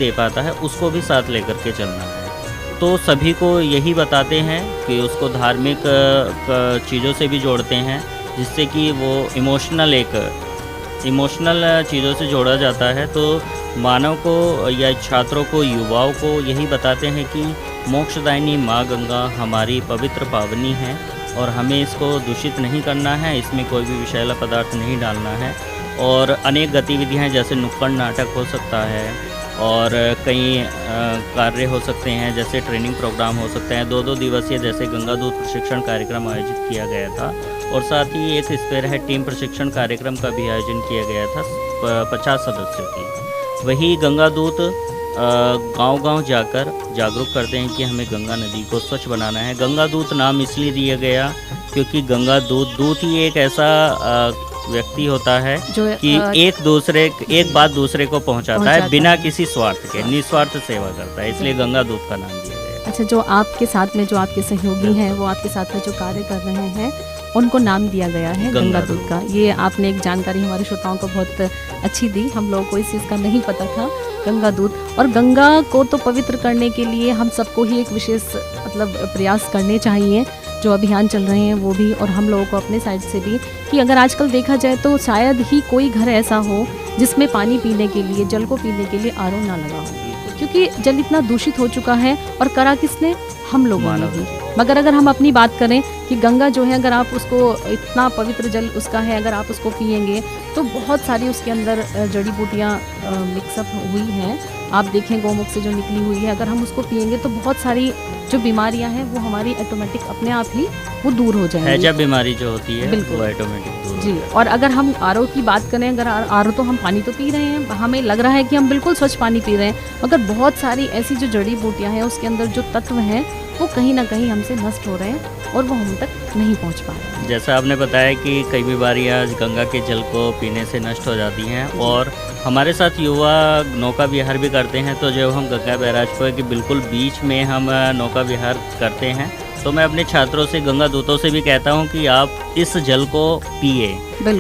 दे पाता है उसको भी साथ लेकर के चलना है। तो सभी को यही बताते हैं कि उसको धार्मिक चीज़ों से भी जोड़ते हैं, जिससे कि वो इमोशनल चीज़ों से जोड़ा जाता है। तो मानव को या छात्रों को, युवाओं को यही बताते हैं कि मोक्षदायिनी माँ गंगा हमारी पवित्र पावनी है और हमें इसको दूषित नहीं करना है, इसमें कोई भी विषैला पदार्थ नहीं डालना है। और अनेक गतिविधियाँ जैसे नुक्कड़ नाटक हो सकता है और कई कार्य हो सकते हैं, जैसे ट्रेनिंग प्रोग्राम हो सकते हैं। 2-2 दिवसीय जैसे गंगा दूत प्रशिक्षण कार्यक्रम आयोजित किया गया था और साथ ही एक स्पेयरहेड टीम प्रशिक्षण कार्यक्रम का भी आयोजन किया गया था 50 सदस्यों की। वही गंगा दूत गांव-गांव जाकर जागरूक करते हैं कि हमें गंगा नदी को स्वच्छ बनाना है। गंगा दूत नाम इसलिए दिया गया क्योंकि गंगा दूत ही एक ऐसा व्यक्ति होता है जो कि एक बात दूसरे को पहुंचाता है बिना किसी स्वार्थ के, निस्वार्थ सेवा करता है, इसलिए गंगा दूत का नाम दिया गया। अच्छा, जो आपके साथ में जो आपके सहयोगी हैं, वो आपके साथ में जो कार्य कर रहे हैं, उनको नाम दिया गया है गंगा दूत का। ये आपने एक जानकारी हमारे श्रोताओं को बहुत अच्छी दी, हम लोगों को इस चीज़ का नहीं पता था। गंगा दूत, और गंगा को तो पवित्र करने के लिए हम सबको ही एक विशेष प्रयास करने चाहिए। जो अभियान चल रहे हैं वो भी, और हम लोगों को अपने साइड से भी, कि अगर आजकल देखा जाए तो शायद ही कोई घर ऐसा हो जिसमें पानी पीने के लिए, जल को पीने के लिए आरओ ना लगा हो, क्योंकि जल इतना दूषित हो चुका है। और करा किसने? हम लोगों ने ही। मगर अगर हम अपनी बात करें कि गंगा जो है, अगर आप उसको, इतना पवित्र जल उसका है, अगर आप उसको पिएंगे तो बहुत सारी उसके अंदर जड़ी बूटियाँ मिक्सअप हुई हैं। आप देखें गौमुख से जो निकली हुई है, अगर हम उसको पिएंगे तो बहुत सारी जो बीमारियां हैं वो हमारी ऑटोमेटिक अपने आप ही वो दूर हो जाएंगी। हैजा बीमारी जो होती है बिल्कुल वो ऑटोमेटिक दूर जी। और अगर हम आरओ की बात करें, अगर आरओ तो हम पानी तो पी रहे हैं, हमें लग रहा है कि हम बिल्कुल स्वच्छ पानी पी रहे हैं, मगर बहुत सारी ऐसी जो जड़ी बूटियां हैं उसके अंदर जो तत्व हैं वो कहीं ना कहीं हमसे नष्ट हो रहे हैं और वो हम तक नहीं पहुंच पा रहे हैं। जैसा आपने बताया कि कई बीमारियां गंगा के जल को पीने से नष्ट हो जाती हैं, और हमारे साथ युवा नौका विहार भी करते हैं। तो जब हम गंगा बैराज पर के बिल्कुल बीच में हम नौका विहार करते हैं, तो मैं अपने छात्रों से, गंगा दूतों से भी कहता हूं कि आप इस जल को पिए,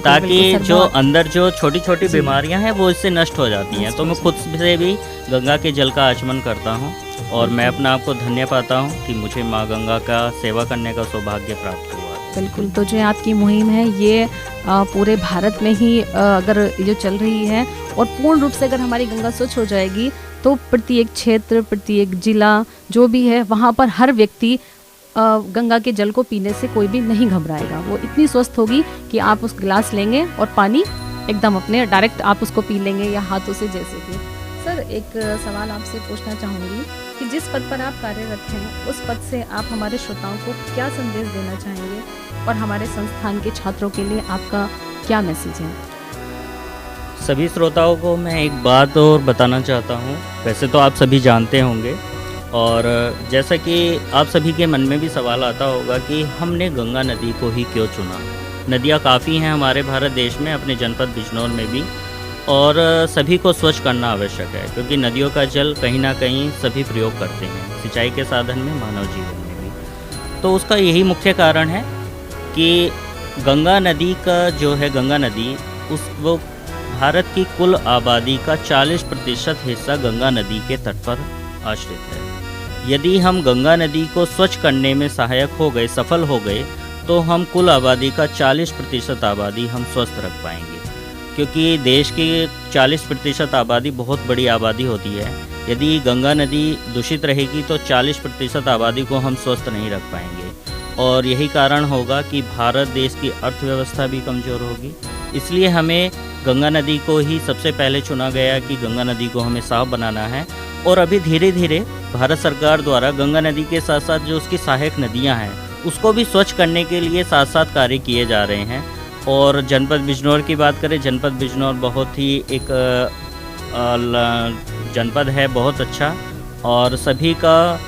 ताकि जो अंदर जो छोटी छोटी बीमारियां हैं वो इससे नष्ट हो जाती हैं। तो मैं खुद से भी गंगा के जल का आचमन करता हूं और मैं अपने आप को धन्य पाता हूं कि मुझे माँ गंगा का सेवा करने का सौभाग्य प्राप्त हुआ। बिल्कुल। तो जो आपकी मुहिम है ये पूरे भारत में ही अगर ये चल रही है, और पूर्ण रूप से अगर हमारी गंगा स्वच्छ हो जाएगी तो प्रत्येक क्षेत्र, प्रत्येक जिला जो भी है, वहाँ पर हर व्यक्ति गंगा के जल को पीने से कोई भी नहीं घबराएगा। वो इतनी स्वस्थ होगी कि आप उस गिलास लेंगे और पानी एकदम अपने डायरेक्ट आप उसको पी लेंगे, या हाथों से जैसे कि। सर, एक सवाल आपसे पूछना चाहूँगी कि जिस पद पर आप कार्यरत हैं, उस पद से आप हमारे श्रोताओं को क्या संदेश देना चाहेंगे, और हमारे संस्थान के छात्रों के लिए आपका क्या मैसेज है? सभी श्रोताओं को मैं एक बात और बताना चाहता हूँ। वैसे तो आप सभी जानते होंगे, और जैसा कि आप सभी के मन में भी सवाल आता होगा कि हमने गंगा नदी को ही क्यों चुना। नदियाँ काफ़ी हैं हमारे भारत देश में, अपने जनपद बिजनौर में भी, और सभी को स्वच्छ करना आवश्यक है, क्योंकि नदियों का जल कहीं ना कहीं सभी प्रयोग करते हैं, सिंचाई के साधन में, मानव जीवन में भी। तो उसका यही मुख्य कारण है कि गंगा नदी का जो है, गंगा नदी वो भारत की कुल आबादी का 40% हिस्सा गंगा नदी के तट पर आश्रित है। यदि हम गंगा नदी को स्वच्छ करने में सहायक हो गए, सफल हो गए, तो हम कुल आबादी का 40% आबादी हम स्वस्थ रख पाएंगे, क्योंकि देश की 40% आबादी बहुत बड़ी आबादी होती है। यदि गंगा नदी दूषित रहेगी तो 40% आबादी को हम स्वस्थ नहीं रख पाएंगे, और यही कारण होगा कि भारत देश की अर्थव्यवस्था भी कमज़ोर होगी। इसलिए हमें गंगा नदी को ही सबसे पहले चुना गया कि गंगा नदी को हमें साफ बनाना है। और अभी धीरे धीरे भारत सरकार द्वारा गंगा नदी के साथ साथ जो उसकी सहायक नदियां हैं उसको भी स्वच्छ करने के लिए साथ साथ कार्य किए जा रहे हैं। और जनपद बिजनौर की बात करें, जनपद बिजनौर बहुत ही एक जनपद है, बहुत अच्छा, और सभी का